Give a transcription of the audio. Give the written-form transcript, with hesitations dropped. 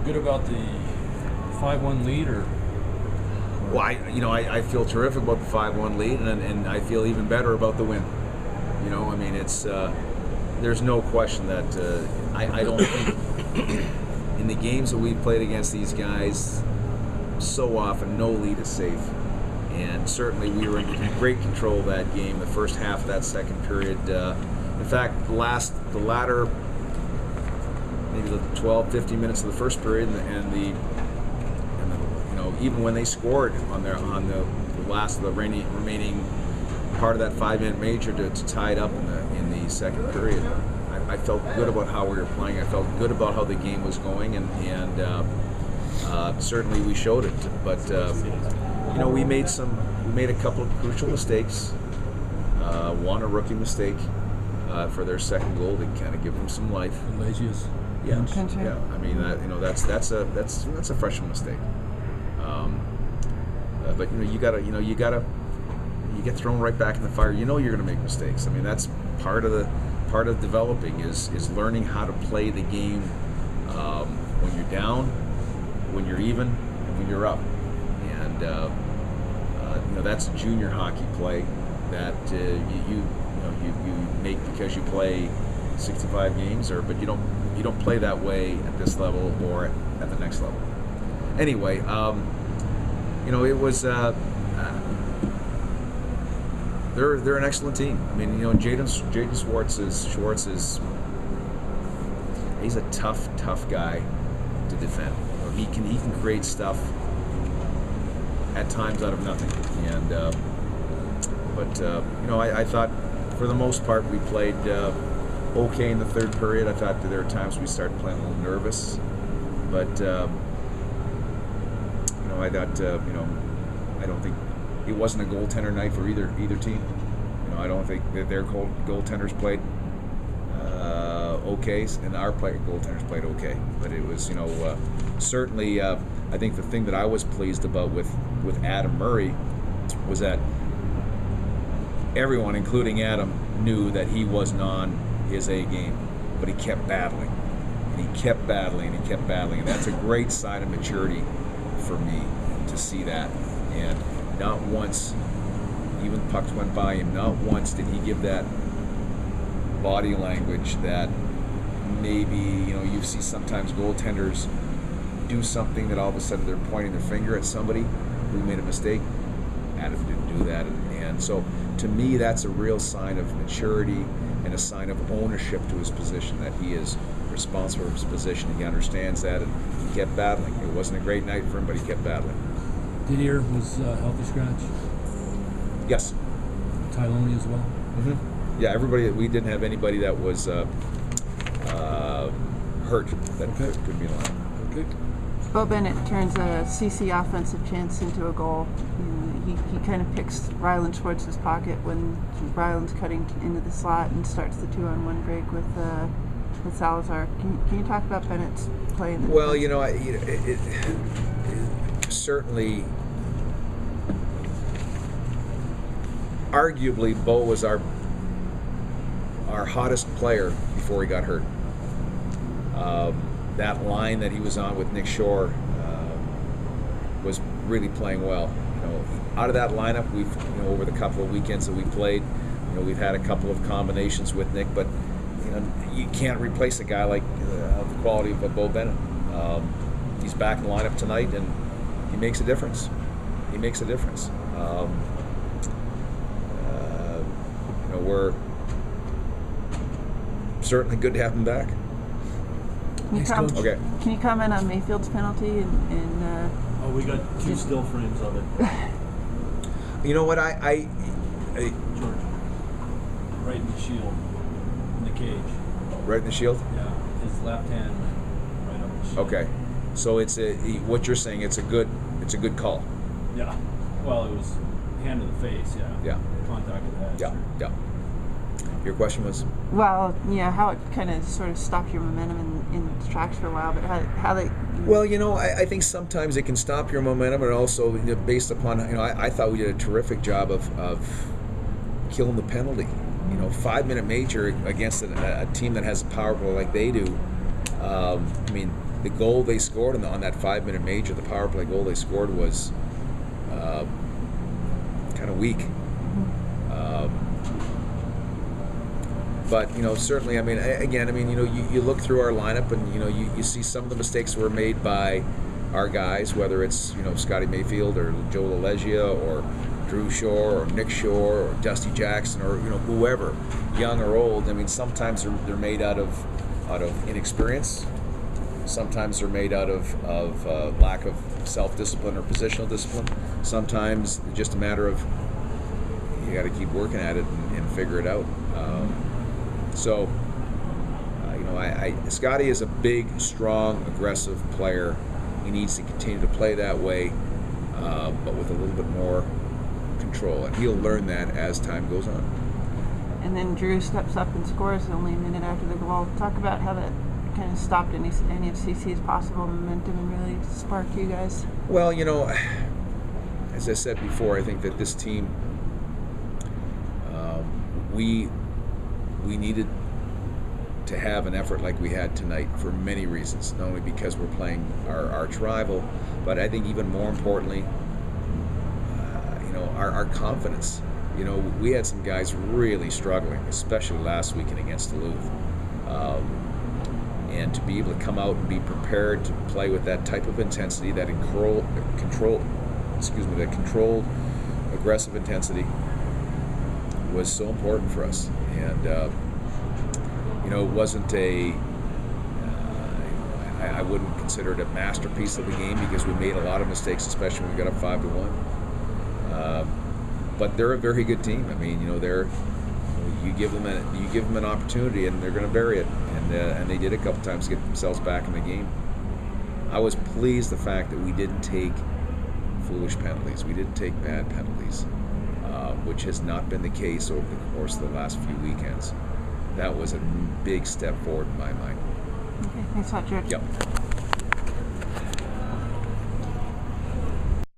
feel good about the 5-1 lead, or? Well, I feel terrific about the 5-1 lead, and I feel even better about the win. You know, I mean, it's there's no question that I don't think in the games that we've played against these guys, so often no lead is safe. And certainly we were in great control of that game, the first half of that second period. In fact, the latter, maybe the 12, 15 minutes of the first period, and the even when they scored on the last of the remaining part of that 5-minute major to tie it up in the second period, I felt good about how we were playing. I felt good about how the game was going, and certainly we showed it. But we made a couple of crucial mistakes. One, a rookie mistake for their second goal to kind of give them some life. Lazius. Yeah. I mean, that's a freshman mistake. But you get thrown right back in the fire. You know you're going to make mistakes. I mean, that's part of developing is learning how to play the game when you're down, when you're even, and when you're up. And that's junior hockey play that you make because you play 65 games, but you don't play that way at this level or at the next level. Anyway, it was they're an excellent team. I mean, Jaden Schwartz is he's a tough guy to defend. He can create stuff at times out of nothing. And I thought for the most part we played okay in the third period. I thought that there were times we started playing a little nervous, but I thought I don't think it wasn't a goaltender night for either team. I don't think that their goaltenders played okay, and our goaltenders played okay. But it was certainly I think the thing that I was pleased about with Adam Murray was that everyone, including Adam, knew that he wasn't on his A game, but he kept battling, and he kept battling, and he kept battling, and that's a great sign of maturity for me to see that. And not once, even pucks went by him, not once did he give that body language that maybe you see sometimes goaltenders do something that all of a sudden they're pointing their finger at somebody who made a mistake. Adam didn't do that, and so to me that's a real sign of maturity and a sign of ownership to his position, that he is responsible for his position. He understands that, and he kept battling. It wasn't a great night for him, but he kept battling. Didier was healthy scratch? Yes. Tyloni as well? Mm-hmm. Yeah, everybody. We didn't have anybody that was hurt that could be in line. Okay. Bo Bennett turns a CC offensive chance into a goal. He kind of picks Ryland Schwartz's pocket when Ryland's cutting into the slot and starts the 2-on-1 break with Salazar. Can you talk about Bennett's play in the Well, it certainly, arguably, Bo was our hottest player before he got hurt. That line that he was on with Nick Shore was really playing well. Out of that lineup, we've over the couple of weekends that we played, we've had a couple of combinations with Nick, but you can't replace a guy like the quality of Bo Bennett. He's back in the lineup tonight, and he makes a difference. He makes a difference. We're certainly good to have him back. Can you comment on Mayfield's penalty? We got two still frames of it. You know what? George, right in the shield, in the cage. Right in the shield? Yeah, his left hand right up the shield. Okay, so what you're saying? It's a good call. Yeah. Well, it was hand to the face. Yeah. Yeah. Contact with the head. Yeah. Yeah. Your question was? Well, how it kind of sort of stopped your momentum in its tracks for a while, but how they... Well, I think sometimes it can stop your momentum, and also based upon, I thought we did a terrific job of killing the penalty. 5-minute major against a team that has a power play like they do. the goal they scored on that 5-minute major, the power play goal they scored was kind of weak. But certainly, I mean, again, I mean, you look through our lineup, and you see some of the mistakes were made by our guys, whether it's Scotty Mayfield or Joe LaLeggia or Drew Shore or Nick Shore or Dusty Jackson or whoever, young or old. I mean, sometimes they're made out of inexperience. Sometimes they're made out of lack of self-discipline or positional discipline. Sometimes it's just a matter of you got to keep working at it and figure it out. Scotty is a big, strong, aggressive player. He needs to continue to play that way, but with a little bit more control, and he'll learn that as time goes on. And then Drew steps up and scores only a minute after the goal. Talk about how that kind of stopped any of CC's possible momentum and really sparked you guys. Well, as I said before, I think that this team, we needed to have an effort like we had tonight for many reasons. Not only because we're playing our arch rival, but I think even more importantly, our confidence. We had some guys really struggling, especially last weekend against Duluth. And to be able to come out and be prepared to play with that type of intensity, that controlled, aggressive intensity, was so important for us. And it wasn't I wouldn't consider it a masterpiece of the game because we made a lot of mistakes, especially when we got up 5-1. But they're a very good team. I mean, you give them an opportunity and they're going to bury it, and they did a couple times to get themselves back in the game. I was pleased the fact that we didn't take foolish penalties. We didn't take bad penalties, which has not been the case over the course of the last few weekends. That was a big step forward in my mind. Okay, thanks a lot, George. Yep.